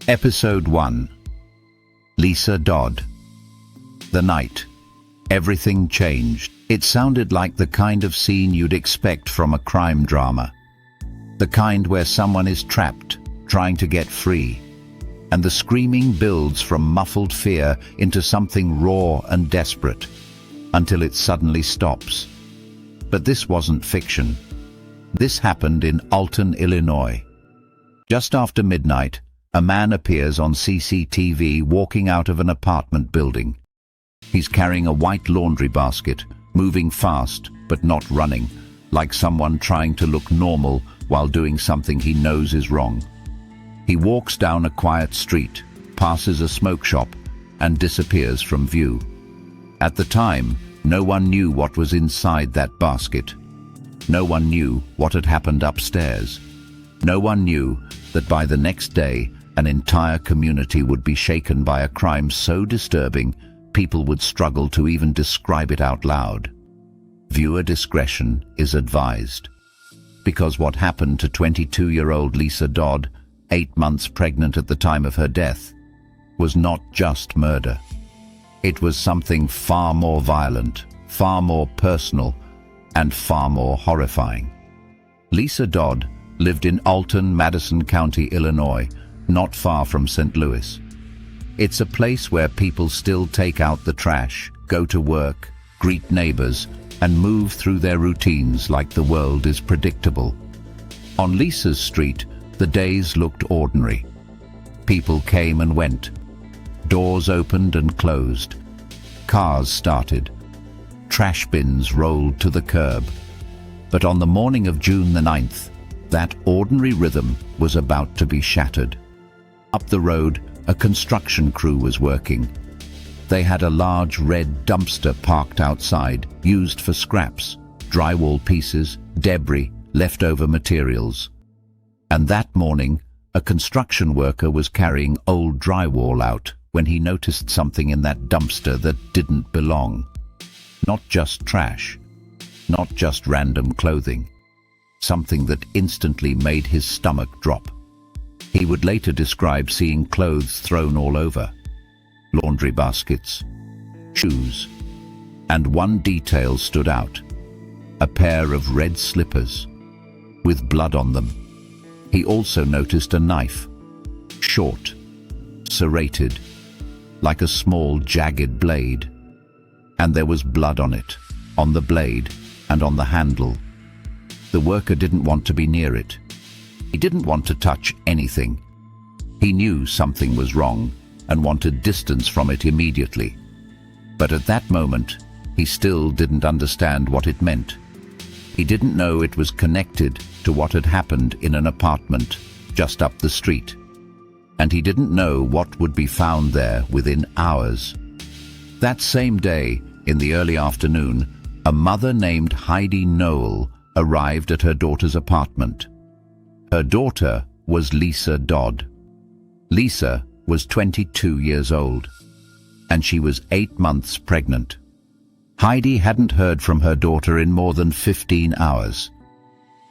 Episode 1. Lisa Dodd. The night. Everything changed. It sounded like the kind of scene you'd expect from a crime drama. The kind where someone is trapped, trying to get free. And the screaming builds from muffled fear into something raw and desperate, until it suddenly stops. But this wasn't fiction. This happened in Alton, Illinois. Just after midnight, a man appears on CCTV walking out of an apartment building. He's carrying a white laundry basket, moving fast but not running, like someone trying to look normal while doing something he knows is wrong. He walks down a quiet street, passes a smoke shop, and disappears from view. At the time, no one knew what was inside that basket. No one knew what had happened upstairs. No one knew that by the next day, an entire community would be shaken by a crime so disturbing, people would struggle to even describe it out loud. Viewer discretion is advised. Because what happened to 22-year-old Lisa Dodd, 8 months pregnant at the time of her death, was not just murder. It was something far more violent, far more personal, and far more horrifying. Lisa Dodd lived in Alton, Madison County, Illinois, not far from St. Louis. It's a place where people still take out the trash, go to work, greet neighbors, and move through their routines like the world is predictable. On Lisa's street, the days looked ordinary. People came and went. Doors opened and closed. Cars started. Trash bins rolled to the curb. But on the morning of June the 9th, that ordinary rhythm was about to be shattered. Up the road, a construction crew was working. They had a large red dumpster parked outside, used for scraps, drywall pieces, debris, leftover materials. And that morning, a construction worker was carrying old drywall out when he noticed something in that dumpster that didn't belong. Not just trash, not just random clothing. Something that instantly made his stomach drop. He would later describe seeing clothes thrown all over, laundry baskets, shoes, and one detail stood out: a pair of red slippers with blood on them. He also noticed a knife, short, serrated, like a small jagged blade, and there was blood on it, on the blade and on the handle. The worker didn't want to be near it. He didn't want to touch anything. He knew something was wrong and wanted distance from it immediately. But at that moment, he still didn't understand what it meant. He didn't know it was connected to what had happened in an apartment just up the street. And he didn't know what would be found there within hours. That same day, in the early afternoon, a mother named Heidi Noel arrived at her daughter's apartment. Her daughter was Lisa Dodd. Lisa was 22 years old, and she was 8 months pregnant. Heidi hadn't heard from her daughter in more than 15 hours.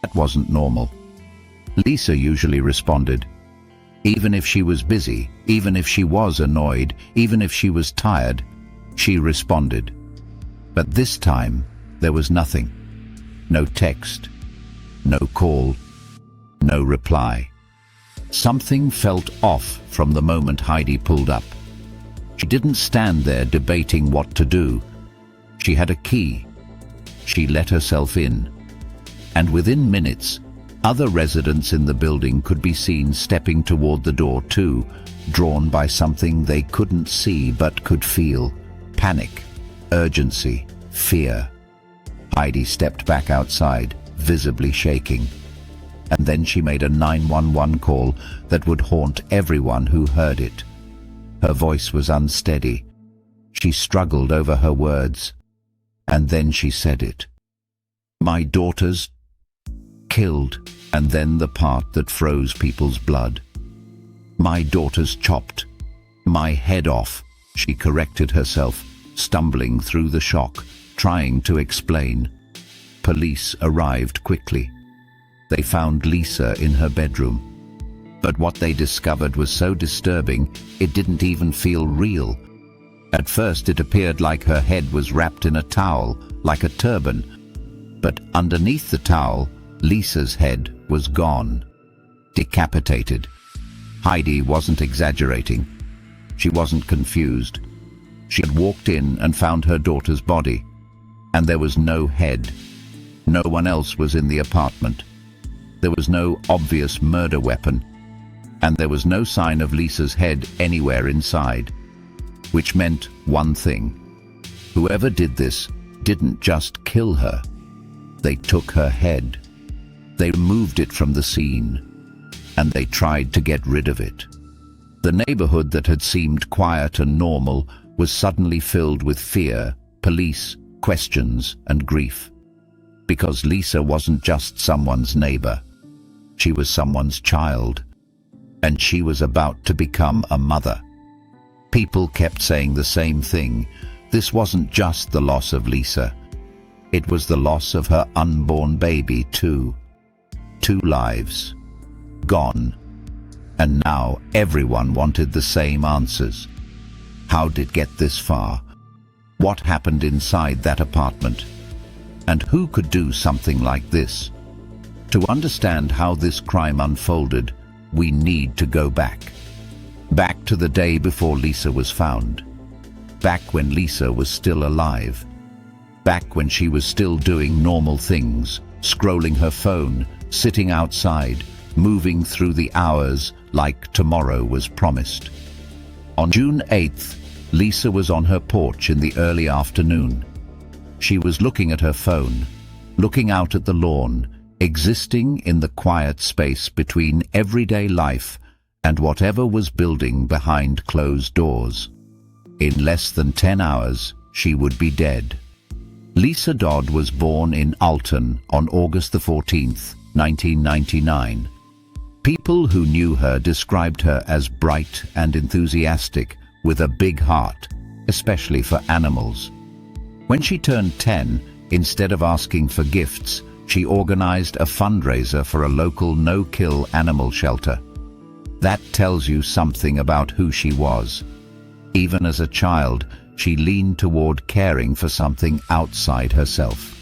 That wasn't normal. Lisa usually responded. Even if she was busy, even if she was annoyed, even if she was tired, she responded. But this time, there was nothing. No text, no call, no reply. Something felt off from the moment Heidi pulled up. She didn't stand there debating what to do. She had a key. She let herself in. And within minutes, other residents in the building could be seen stepping toward the door too, drawn by something they couldn't see but could feel: panic, urgency, fear. Heidi stepped back outside, visibly shaking. And then she made a 911 call that would haunt everyone who heard it. Her voice was unsteady. She struggled over her words. And then she said it. "My daughter's killed," and then the part that froze people's blood. "My daughter's chopped. My head off," she corrected herself, stumbling through the shock, trying to explain. Police arrived quickly. They found Lisa in her bedroom. But what they discovered was so disturbing, it didn't even feel real. At first it appeared like her head was wrapped in a towel, like a turban. But underneath the towel, Lisa's head was gone, decapitated. Heidi wasn't exaggerating. She wasn't confused. She had walked in and found her daughter's body, and there was no head. No one else was in the apartment. There was no obvious murder weapon, and there was no sign of Lisa's head anywhere inside, which meant one thing. Whoever did this didn't just kill her. They took her head. They removed it from the scene, and they tried to get rid of it. The neighborhood that had seemed quiet and normal was suddenly filled with fear, police, questions, and grief. Because Lisa wasn't just someone's neighbor. She was someone's child, and she was about to become a mother. People kept saying the same thing. This wasn't just the loss of Lisa. It was the loss of her unborn baby too. 2 lives, gone. And now everyone wanted the same answers. How did it get this far? What happened inside that apartment? And who could do something like this? To understand how this crime unfolded, we need to go back. Back to the day before Lisa was found. Back when Lisa was still alive. Back when she was still doing normal things, scrolling her phone, sitting outside, moving through the hours like tomorrow was promised. On June 8th, Lisa was on her porch in the early afternoon. She was looking at her phone, looking out at the lawn, existing in the quiet space between everyday life and whatever was building behind closed doors. In less than 10 hours, she would be dead. Lisa Dodd was born in Alton on August the 14th, 1999. People who knew her described her as bright and enthusiastic, with a big heart, especially for animals. When she turned 10, instead of asking for gifts, she organized a fundraiser for a local no-kill animal shelter. That tells you something about who she was. Even as a child, she leaned toward caring for something outside herself.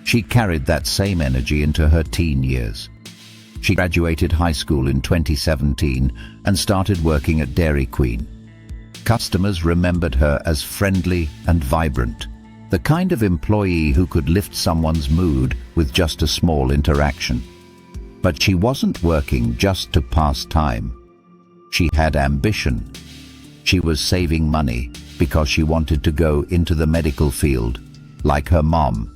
She carried that same energy into her teen years. She graduated high school in 2017 and started working at Dairy Queen. Customers remembered her as friendly and vibrant, the kind of employee who could lift someone's mood with just a small interaction. But she wasn't working just to pass time. She had ambition. She was saving money because she wanted to go into the medical field, like her mom.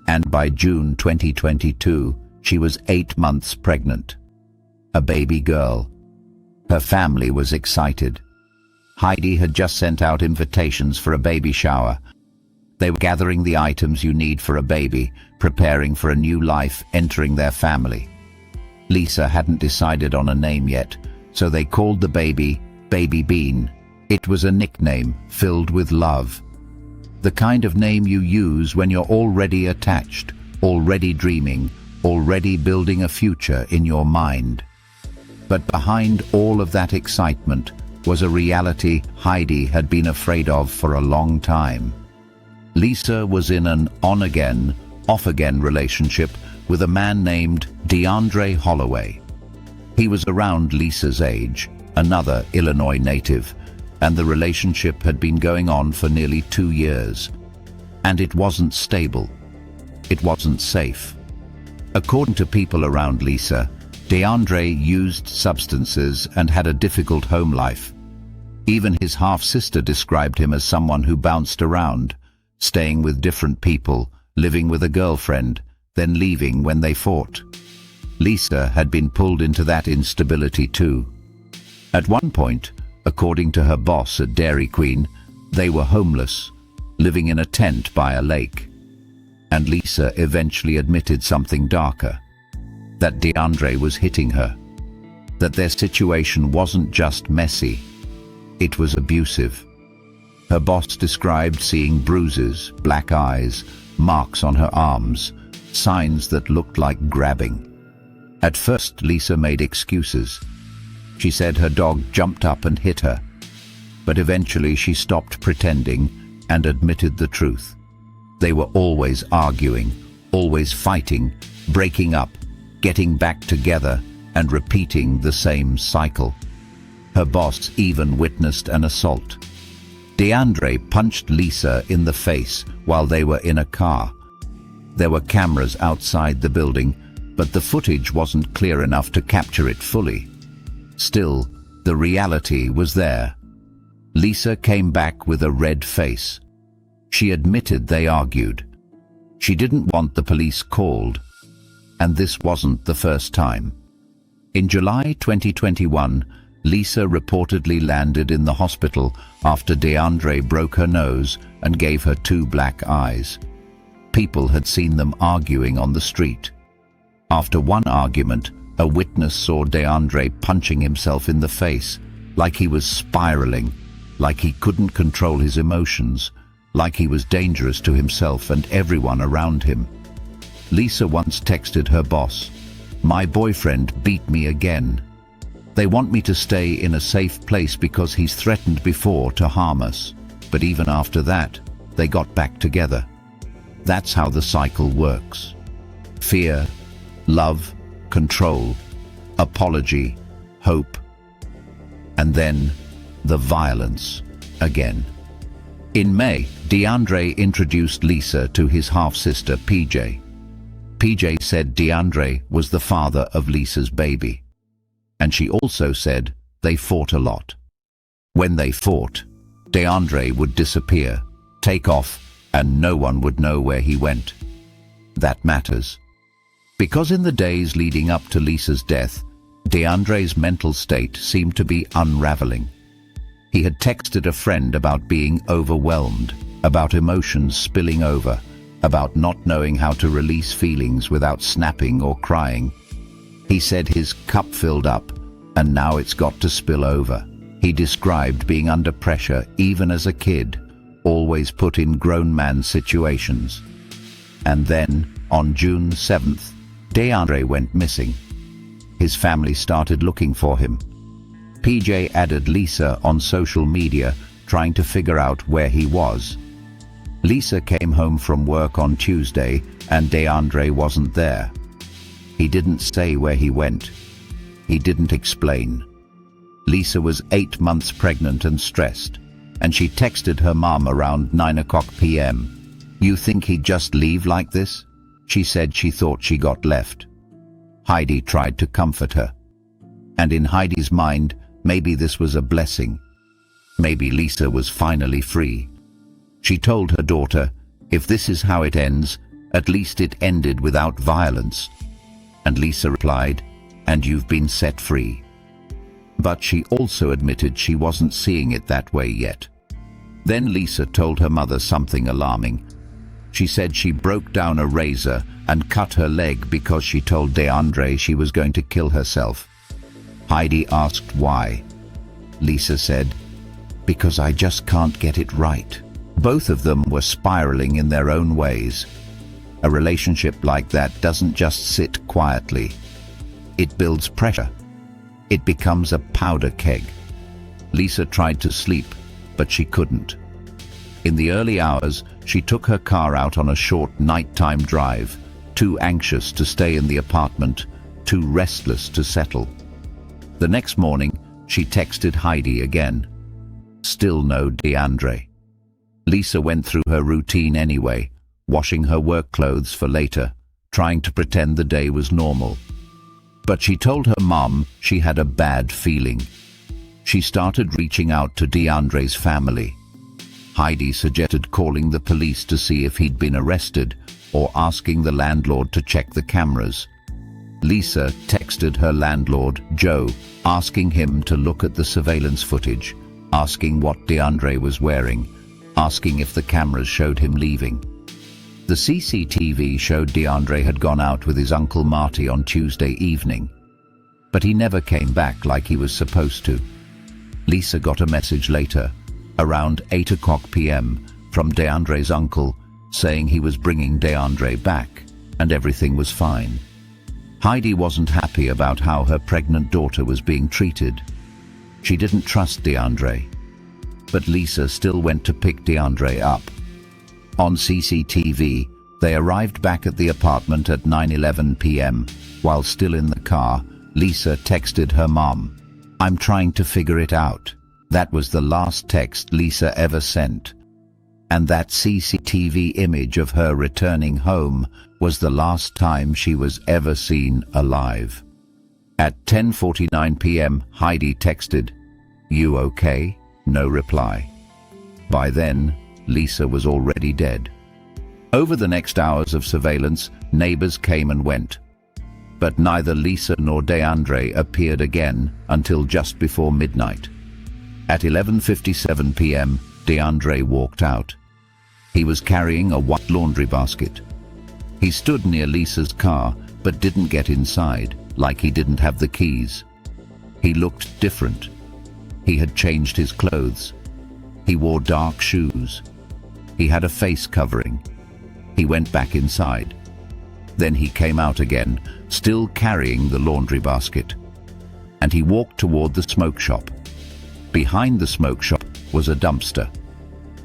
And by June 2022, she was 8 months pregnant. A baby girl. Her family was excited. Heidi had just sent out invitations for a baby shower. They were gathering the items you need for a baby, preparing for a new life entering their family. Lisa hadn't decided on a name yet, so they called the baby Baby Bean. It was a nickname filled with love. The kind of name you use when you're already attached, already dreaming, already building a future in your mind. But behind all of that excitement was a reality Heidi had been afraid of for a long time. Lisa was in an on-again, off-again relationship with a man named DeAndre Holloway. He was around Lisa's age, another Illinois native, and the relationship had been going on for nearly 2 years. And it wasn't stable. It wasn't safe. According to people around Lisa, DeAndre used substances and had a difficult home life. Even his half-sister described him as someone who bounced around, staying with different people, living with a girlfriend, then leaving when they fought. Lisa had been pulled into that instability too. At one point, according to her boss at Dairy Queen, they were homeless, living in a tent by a lake. And Lisa eventually admitted something darker, that DeAndre was hitting her, that their situation wasn't just messy, it was abusive. Her boss described seeing bruises, black eyes, marks on her arms, signs that looked like grabbing. At first, Lisa made excuses. She said her dog jumped up and hit her, but eventually she stopped pretending and admitted the truth. They were always arguing, always fighting, breaking up, getting back together, and repeating the same cycle. Her boss even witnessed an assault. DeAndre punched Lisa in the face while they were in a car. There were cameras outside the building, but the footage wasn't clear enough to capture it fully. Still, the reality was there. Lisa came back with a red face. She admitted they argued. She didn't want the police called, and this wasn't the first time. In July 2021, Lisa reportedly landed in the hospital after DeAndre broke her nose and gave her 2 black eyes. People had seen them arguing on the street. After one argument, a witness saw DeAndre punching himself in the face, like he was spiraling, like he couldn't control his emotions, like he was dangerous to himself and everyone around him. Lisa once texted her boss, "My boyfriend beat me again. They want me to stay in a safe place because he's threatened before to harm us." But even after that, they got back together. That's how the cycle works. Fear, love, control, apology, hope, and then the violence again. In May, DeAndre introduced Lisa to his half-sister PJ. PJ said DeAndre was the father of Lisa's baby. And she also said they fought a lot. When they fought, DeAndre would disappear, take off, and no one would know where he went. That matters. Because in the days leading up to Lisa's death, DeAndre's mental state seemed to be unraveling. He had texted a friend about being overwhelmed, about emotions spilling over, about not knowing how to release feelings without snapping or crying. He said his cup filled up, and now it's got to spill over. He described being under pressure even as a kid, always put in grown man situations. And then, on June 7th, DeAndre went missing. His family started looking for him. PJ added Lisa on social media, trying to figure out where he was. Lisa came home from work on Tuesday, and DeAndre wasn't there. He didn't say where he went. He didn't explain. Lisa was 8 months pregnant and stressed, and she texted her mom around 9 p.m. "You think he'd just leave like this?" She said she thought she got left. Heidi tried to comfort her. And in Heidi's mind, maybe this was a blessing. Maybe Lisa was finally free. She told her daughter, "If this is how it ends, at least it ended without violence." And Lisa replied, "And you've been set free." But she also admitted she wasn't seeing it that way yet. Then Lisa told her mother something alarming. She said she broke down a razor and cut her leg because she told DeAndre she was going to kill herself. Heidi asked why. Lisa said, "Because I just can't get it right." Both of them were spiraling in their own ways. A relationship like that doesn't just sit quietly. It builds pressure. It becomes a powder keg. Lisa tried to sleep, but she couldn't. In the early hours, she took her car out on a short nighttime drive, too anxious to stay in the apartment, too restless to settle. The next morning, she texted Heidi again. Still no DeAndre. Lisa went through her routine anyway, washing her work clothes for later, trying to pretend the day was normal. But she told her mom she had a bad feeling. She started reaching out to DeAndre's family. Heidi suggested calling the police to see if he'd been arrested or asking the landlord to check the cameras. Lisa texted her landlord, Joe, asking him to look at the surveillance footage, asking what DeAndre was wearing, asking if the cameras showed him leaving. The CCTV showed DeAndre had gone out with his Uncle Marty on Tuesday evening, but he never came back like he was supposed to. Lisa got a message later, around 8 p.m, from DeAndre's uncle, saying he was bringing DeAndre back and everything was fine. Heidi wasn't happy about how her pregnant daughter was being treated. She didn't trust DeAndre. But Lisa still went to pick DeAndre up. On CCTV, they arrived back at the apartment at 9:11 p.m. While still in the car, Lisa texted her mom, "I'm trying to figure it out." That was the last text Lisa ever sent. And that CCTV image of her returning home was the last time she was ever seen alive. At 10:49 p.m., Heidi texted, "You okay?" No reply. By then, Lisa was already dead. Over the next hours of surveillance, neighbors came and went. But neither Lisa nor DeAndre appeared again until just before midnight. At 11:57 p.m., DeAndre walked out. He was carrying a white laundry basket. He stood near Lisa's car, but didn't get inside, like he didn't have the keys. He looked different. He had changed his clothes. He wore dark shoes. He had a face covering. He went back inside. Then he came out again, still carrying the laundry basket. And he walked toward the smoke shop. Behind the smoke shop was a dumpster.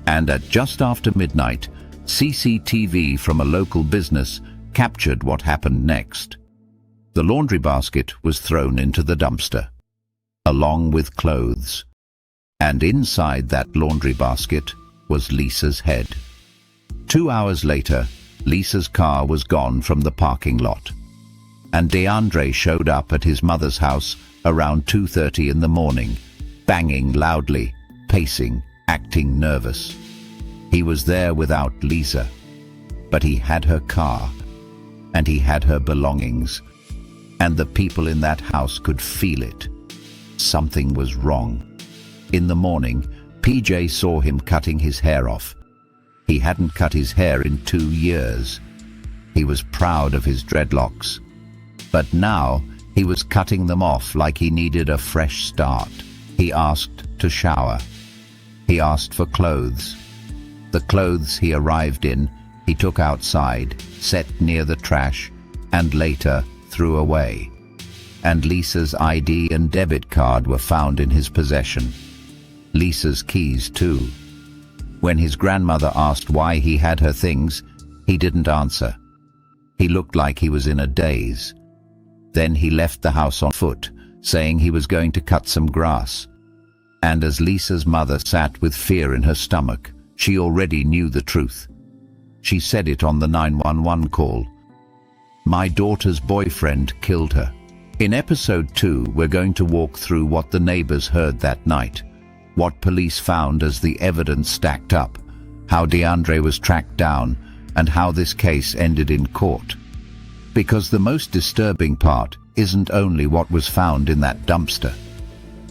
And at just after midnight, CCTV from a local business captured what happened next. The laundry basket was thrown into the dumpster, along with clothes. And inside that laundry basket was Lisa's head. 2 hours later, Lisa's car was gone from the parking lot. And DeAndre showed up at his mother's house around 2:30 in the morning, banging loudly, pacing, acting nervous. He was there without Lisa, but he had her car, and he had her belongings, and the people in that house could feel it. Something was wrong. In the morning, PJ saw him cutting his hair off. He hadn't cut his hair in 2 years. He was proud of his dreadlocks. But now, he was cutting them off like he needed a fresh start. He asked to shower. He asked for clothes. The clothes he arrived in, he took outside, set near the trash, and later threw away. And Lisa's ID and debit card were found in his possession. Lisa's keys too. When his grandmother asked why he had her things, he didn't answer. He looked like he was in a daze. Then he left the house on foot, saying he was going to cut some grass. And as Lisa's mother sat with fear in her stomach, she already knew the truth. She said it on the 911 call. "My daughter's boyfriend killed her." In episode 2, we're going to walk through what the neighbors heard that night, what police found as the evidence stacked up, how DeAndre was tracked down, and how this case ended in court. Because the most disturbing part isn't only what was found in that dumpster.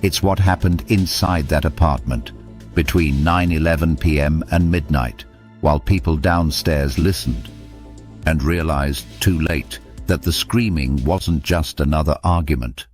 It's what happened inside that apartment between 9:11 p.m. and midnight, while people downstairs listened and realized too late that the screaming wasn't just another argument.